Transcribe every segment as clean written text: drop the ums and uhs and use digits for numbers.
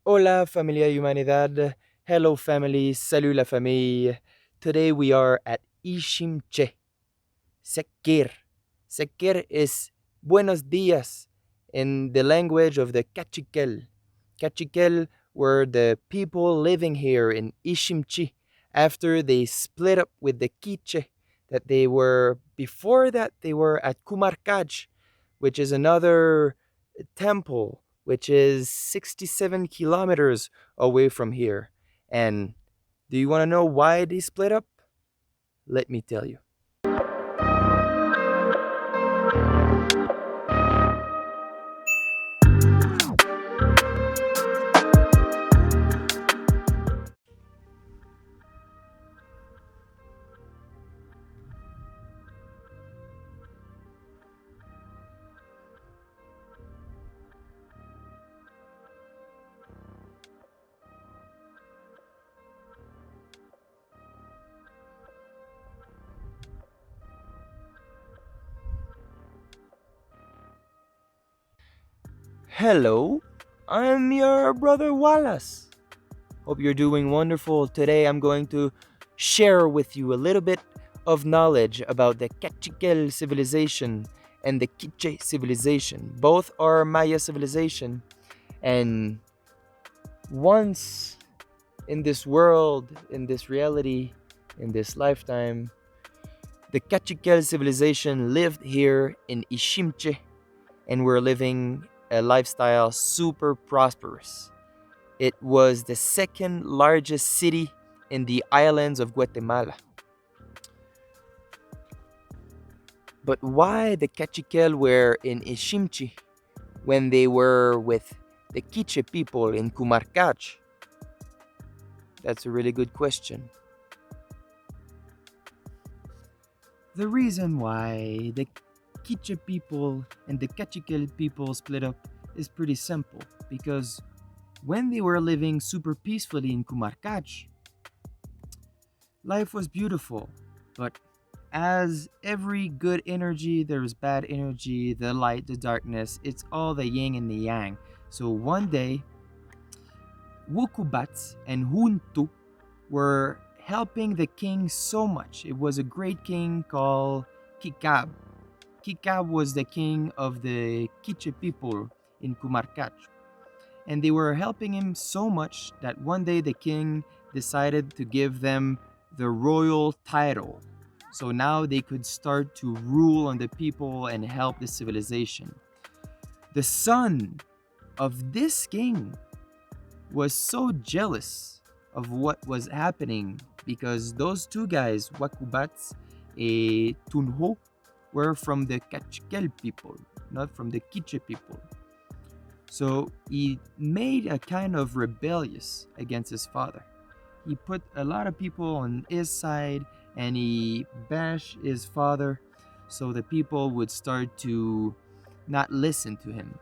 Hola familia humanidad. Hello family. Salut la famille. Today we are at IXIMCHE. Sekir. Sekir is buenos dias in the language of the Cachiquel. Cachiquel were the people living here in IXIMCHE after they split up with the Quiche that they were before that they were at Qu'markaj, which is another temple which is 67 kilometers away from here. And do you want to know why they split up? Let me tell you. Hello, I'm your brother Wallace. Hope you're doing wonderful. Today I'm going to share with you a little bit of knowledge about the Cachiquel civilization and the Quiche civilization. Both are Maya civilization, and once in this world, in this reality, in this lifetime, the Cachiquel civilization lived here in IXIMCHE and were living a lifestyle super prosperous. It was the second largest city in the islands of Guatemala. But why the Cachiquel were in Ishimchi when they were with the Quiche people in Qu'markaj? That's a really good question. The reason why the Quiche people and the Cachiquel people split up is pretty simple because when they were living super peacefully in Qu'markaj, life was beautiful, but as every good energy, there's bad energy, the light, the darkness, it's all the yin and the yang. So one day, Wukubats and Huntu were helping the king so much. It was a great king called Kikab. Kikab was the king of the Quiche people in Qu'markaj. And they were helping him so much that one day the king decided to give them the royal title. So now they could start to rule on the people and help the civilization. The son of this king was so jealous of what was happening because those two guys, Wakubats and Tunho, were from the Kachkel people, not from the Quiche people. So he made a kind of rebellious against his father. He put a lot of people on his side and he bashed his father so the people would start to not listen to him.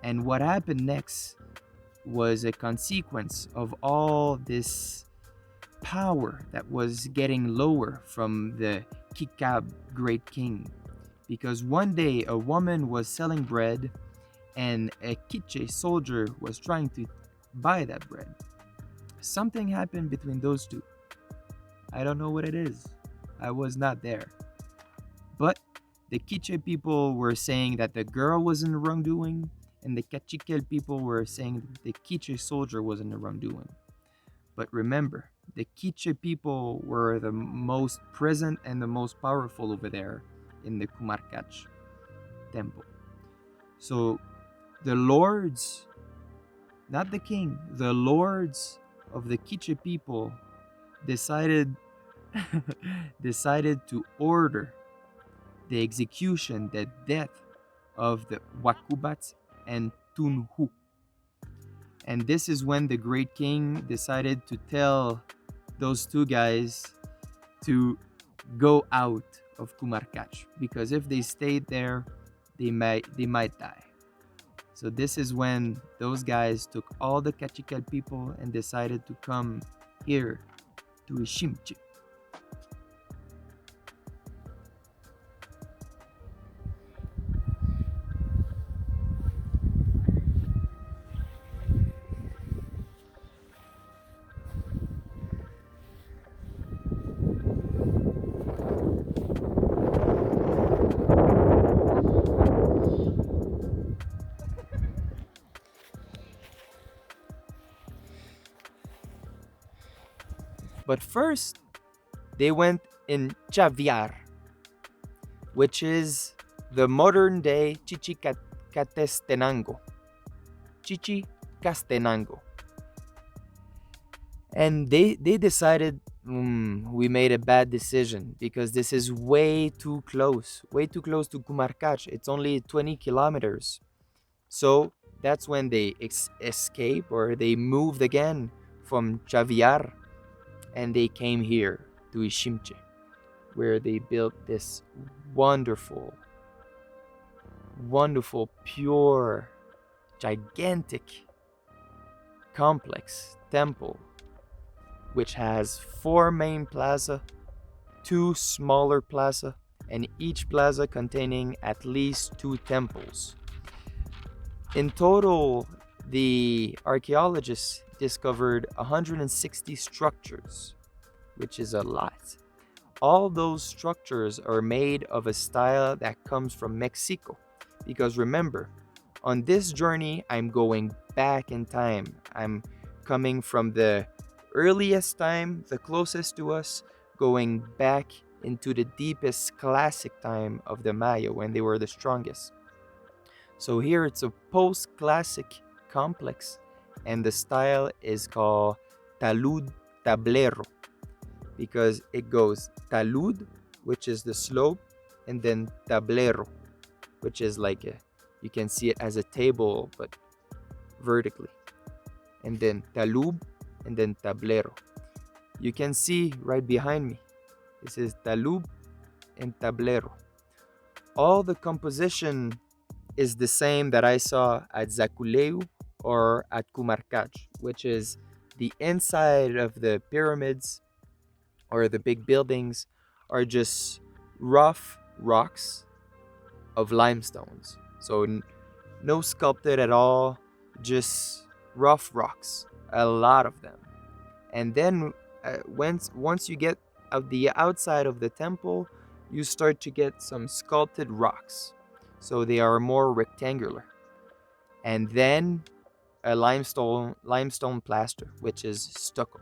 And what happened next was a consequence of all this power that was getting lower from the Kikab great king. Because one day a woman was selling bread and a Quiche soldier was trying to buy that bread. Something happened between those two. I don't know what it is. I was not there. But the Quiche people were saying that the girl was in the wrongdoing, and the Cachiquel people were saying that the Quiche soldier was in the wrongdoing. But remember, the Quiche people were the most present and the most powerful over there in the Qu'markaj temple. So the lords, not the king, the lords of the Quiche people decided decided to order the execution, the death of the Wakubats and Tunhu. And this is when the great king decided to tell those two guys to go out of Qu'markaj because if they stayed there, they might die. So this is when those guys took all the Cachiquel people and decided to come here to IXIMCHE. But first, they went in Chaviar, which is the modern day Chichicastenango. Chichicastenango. And they decided, we made a bad decision because this is way too close to Qu'markaj. It's only 20 kilometers. So that's when they escape, or they moved again from Chaviar, and they came here to IXIMCHE, where they built this wonderful, wonderful, pure, gigantic, complex temple, which has 4 main plaza, 2 smaller plaza, and each plaza containing at least 2 temples. In total, the archaeologists discovered 160 structures, which is a lot. All those structures are made of a style that comes from Mexico. Because remember, on this journey, I'm going back in time. I'm coming from the earliest time, the closest to us, going back into the deepest classic time of the Maya when they were the strongest. So here it's a post-classic complex, and the style is called talud tablero, because it goes talud, which is the slope, and then tablero, which is like you can see it as a table but vertically, and then talub, and then tablero. You can see right behind me, this is talub and tablero. All the composition is the same that I saw at Zaculeu or at Qu'markaj, which is the inside of the pyramids or the big buildings are just rough rocks of limestones. So no sculpted at all, just rough rocks, a lot of them. And then once you get of the outside of the temple, you start to get some sculpted rocks. So they are more rectangular. And then a limestone plaster, which is stucco.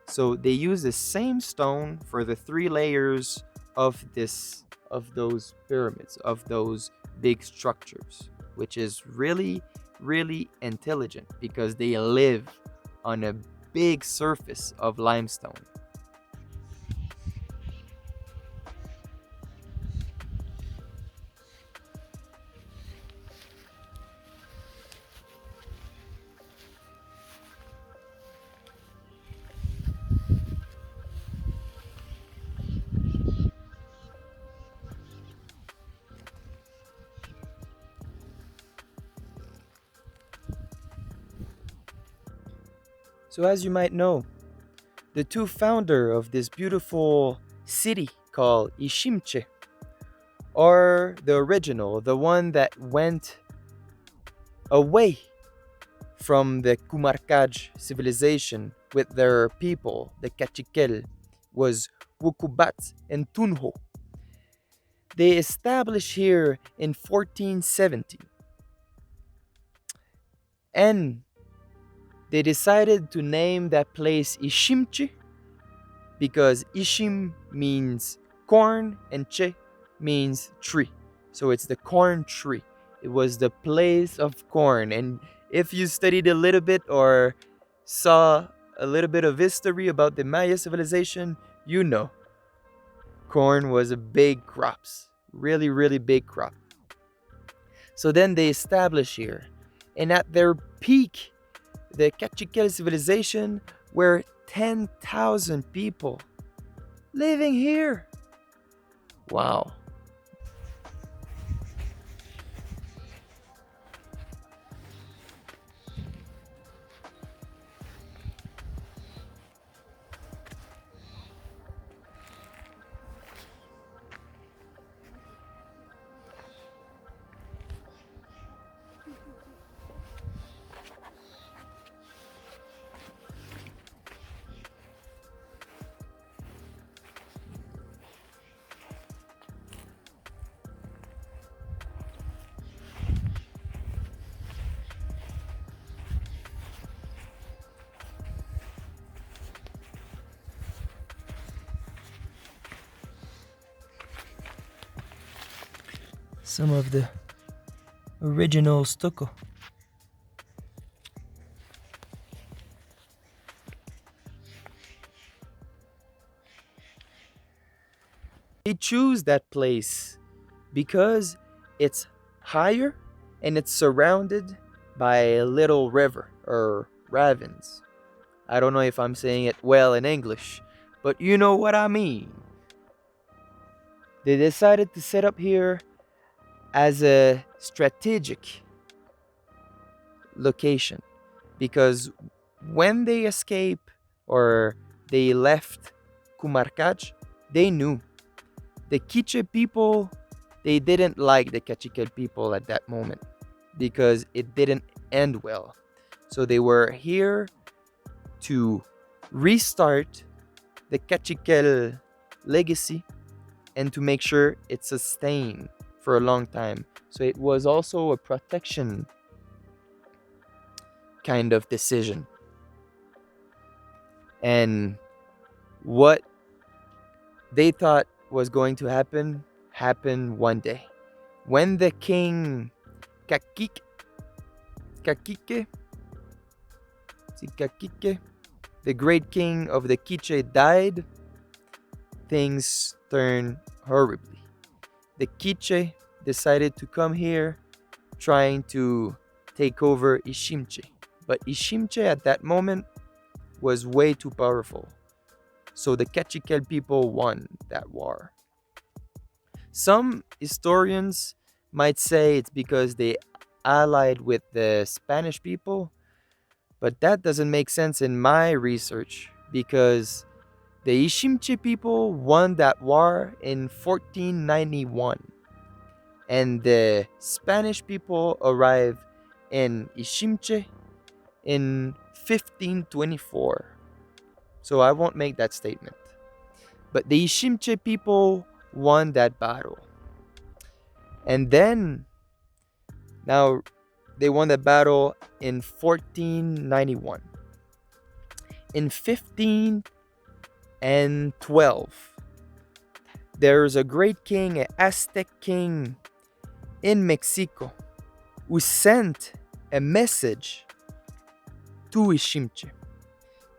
So they use the same stone for the 3 layers of those pyramids, of those big structures, which is really, really intelligent because they live on a big surface of limestone. So as you might know, the 2 founder of this beautiful city called IXIMCHE are the original, the one that went away from the Qu'markaj civilization with their people, the Cachiquel, was Wukubat and Tunho. They established here in 1470, and they decided to name that place IXIMCHE because Ishim means corn and Che means tree. So it's the corn tree. It was the place of corn. And if you studied a little bit or saw a little bit of history about the Maya civilization, you know corn was a big crops. Really, really big crop. So then they established here. And at their peak, the Cachiquel civilization were 10,000 people living here. Wow. some of the original stucco. They choose that place because it's higher and it's surrounded by a little river or ravines. I don't know if I'm saying it well in English, but you know what I mean. They decided to set up here as a strategic location because when they escape or they left Qu'markaj, they knew the Quiche people, they didn't like the Cachiquel people at that moment because it didn't end well. So they were here to restart the Cachiquel legacy and to make sure it sustained for a long time. So it was also a protection kind of decision. And what they thought was going to happen happened one day. When the king Caquique, Caquique, Caquique, the great king of the Quiche died, things turned horribly. The Quiche decided to come here trying to take over IXIMCHE. But IXIMCHE at that moment was way too powerful. So the Cachiquel people won that war. Some historians might say it's because they allied with the Spanish people, but that doesn't make sense in my research because the IXIMCHE people won that war in 1491 and the Spanish people arrived in IXIMCHE in 1524. So I won't make that statement. But the IXIMCHE people won that battle. And then, now they won the battle in 1491. In 1512, there's a great king, an Aztec king in Mexico, who sent a message to IXIMCHE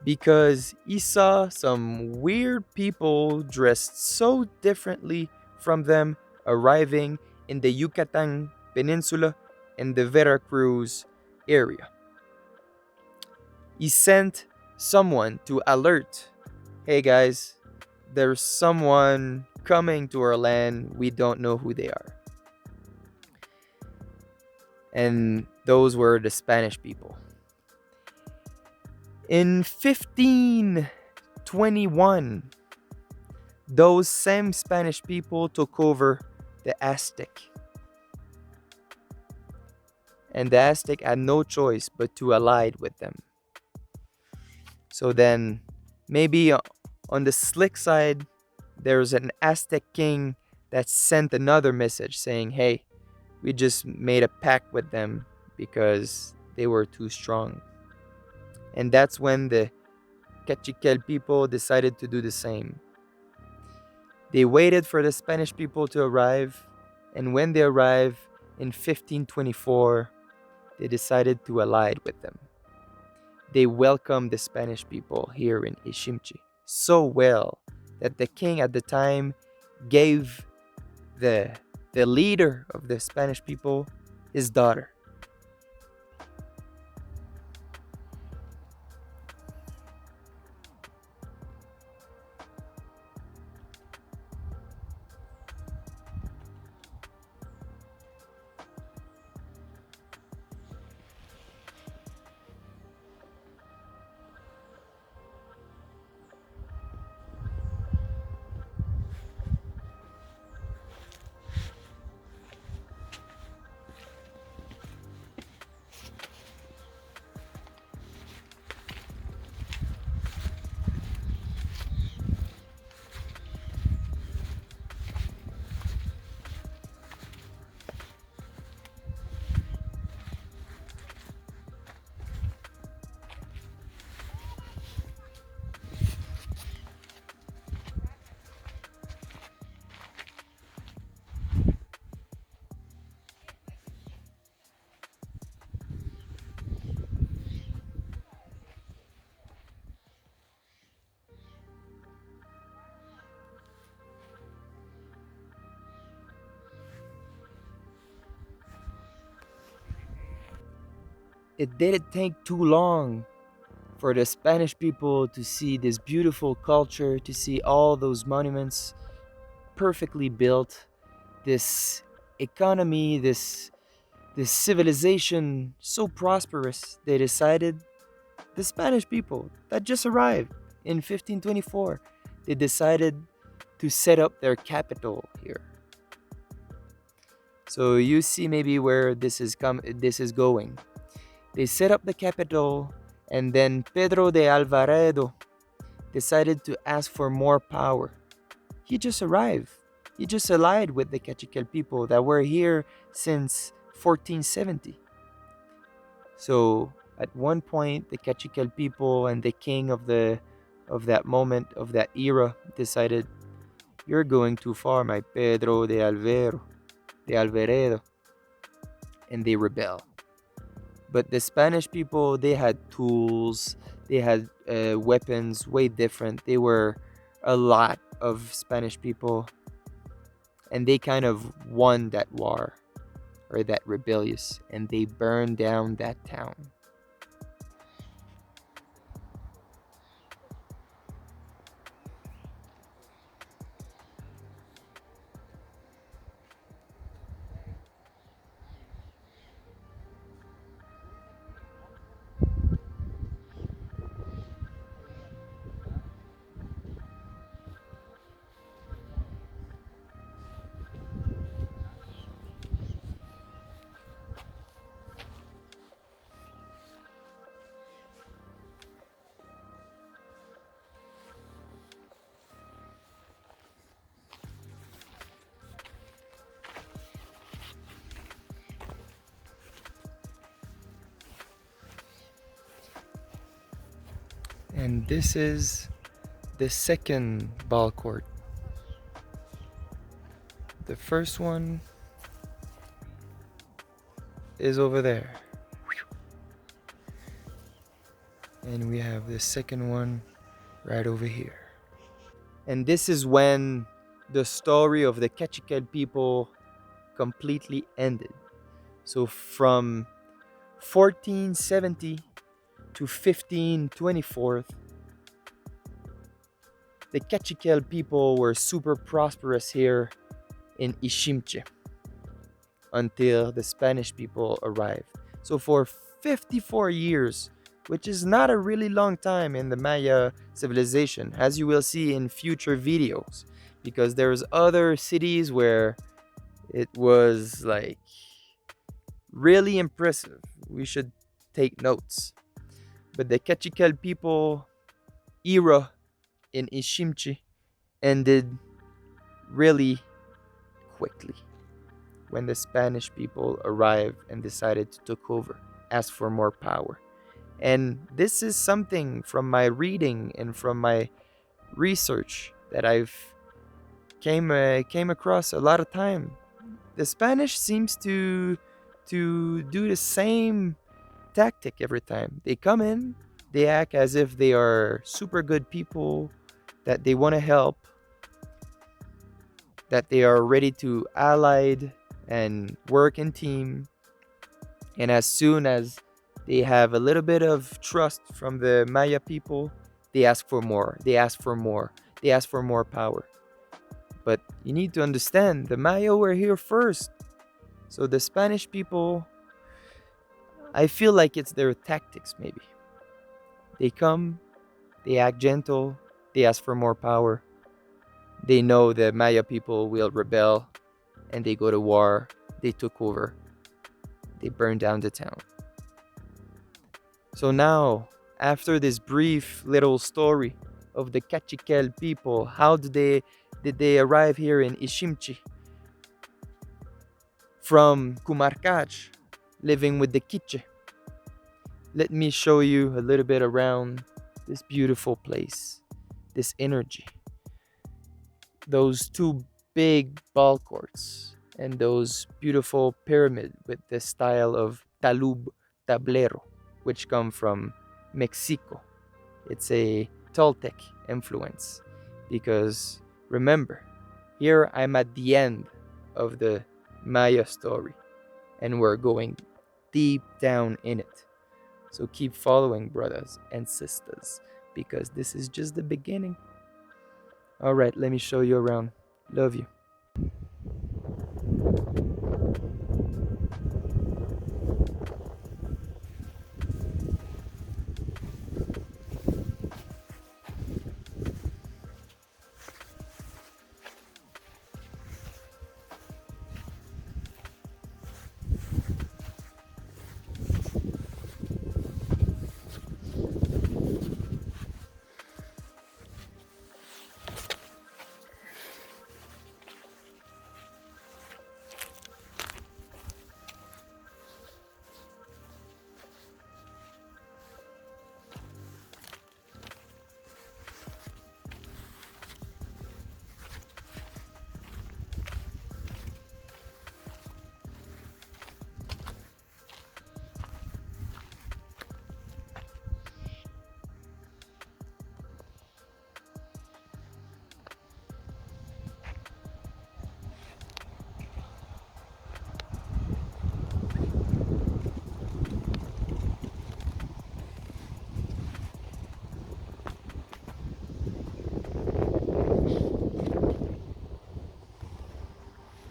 because he saw some weird people dressed so differently from them arriving in the Yucatan Peninsula and the Veracruz area. He sent someone to alert, hey guys, there's someone coming to our land, we don't know who they are. And those were the Spanish people. In 1521, those same Spanish people took over the Aztec. And the Aztec had no choice but to ally with them. So then, maybe on the slick side, there's an Aztec king that sent another message saying, hey, we just made a pact with them because they were too strong. And that's when the Cachiquel people decided to do the same. They waited for the Spanish people to arrive, and when they arrived in 1524, they decided to ally with them. They welcomed the Spanish people here in IXIMCHE so well that the king at the time gave the leader of the Spanish people his daughter. it didn't take too long for the Spanish people to see this beautiful culture, to see all those monuments perfectly built, this economy, this civilization so prosperous. They decided, the Spanish people that just arrived in 1524, they decided to set up their capital here. So you see maybe where this is going. They set up the capital, and then Pedro de Alvarado decided to ask for more power. He just arrived. He just allied with the Cachiquel people that were here since 1470. So at one point, the Cachiquel people and the king of that moment, of that era, decided, "You're going too far, my Pedro de Alvarado," and they rebel. But the Spanish people, they had tools, they had weapons way different. They were a lot of Spanish people, and they kind of won that war, or that rebellious, and they burned down that town. And this is the second ball court. The first one is over there. And we have the second one right over here. And this is when the story of the Cachiquel people completely ended. So from 1470 to 1524, the Cachiquel people were super prosperous here in IXIMCHE until the Spanish people arrived. So for 54 years, which is not a really long time in the Maya civilization, as you will see in future videos, because there's other cities where it was like really impressive. We should take notes. But the Cachiquel people era in IXIMCHE ended really quickly when the Spanish people arrived and decided to take over, ask for more power. And this is something from my reading and from my research that I've came across a lot of time. The Spanish seems to do the same tactic every time. They come in, they act as if they are super good people, that they want to help, that they are ready to allied and work in team. And as soon as they have a little bit of trust from the Maya people, they ask for more. They ask for more. They ask for more power. But you need to understand, the Maya were here first. So the Spanish people, I feel like it's their tactics maybe. They come, they act gentle, they ask for more power. They know the Maya people will rebel, and they go to war. They took over. They burned down the town. So now, after this brief little story of the Cachiquel people, how did they arrive here in IXIMCHE? From Qu'markaj, living with the Quiche. Let me show you a little bit around this beautiful place, this energy. Those two big ball courts and those beautiful pyramid with the style of talud tablero, which come from Mexico. It's a Toltec influence because remember, here I'm at the end of the Maya story and we're going deep down in it. So keep following, brothers and sisters, because this is just the beginning. All right, let me show you around. Love you.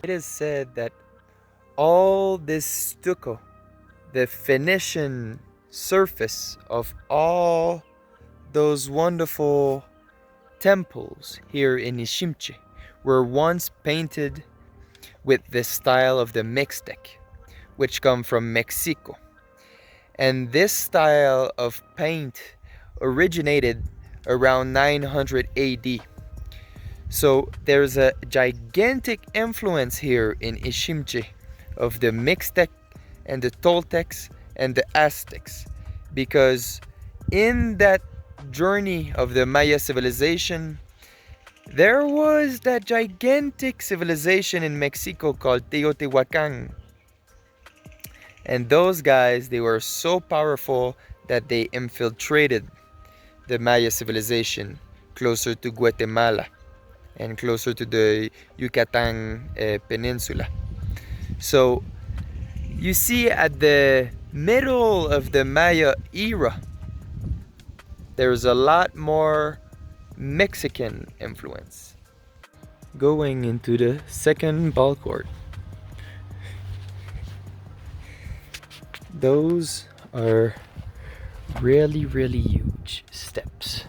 It is said that all this stucco, the Phoenician surface of all those wonderful temples here in IXIMCHE, were once painted with the style of the Mixtec, which come from Mexico. And this style of paint originated around 900 AD. So there's a gigantic influence here in IXIMCHE of the Mixtec and the Toltecs and the Aztecs, because in that journey of the Maya civilization, there was that gigantic civilization in Mexico called Teotihuacan. And those guys, they were so powerful that they infiltrated the Maya civilization closer to Guatemala and closer to the Yucatan Peninsula. So you see, at the middle of the Maya era, there's a lot more Mexican influence. Going into the second ball court. Those are really, really huge steps.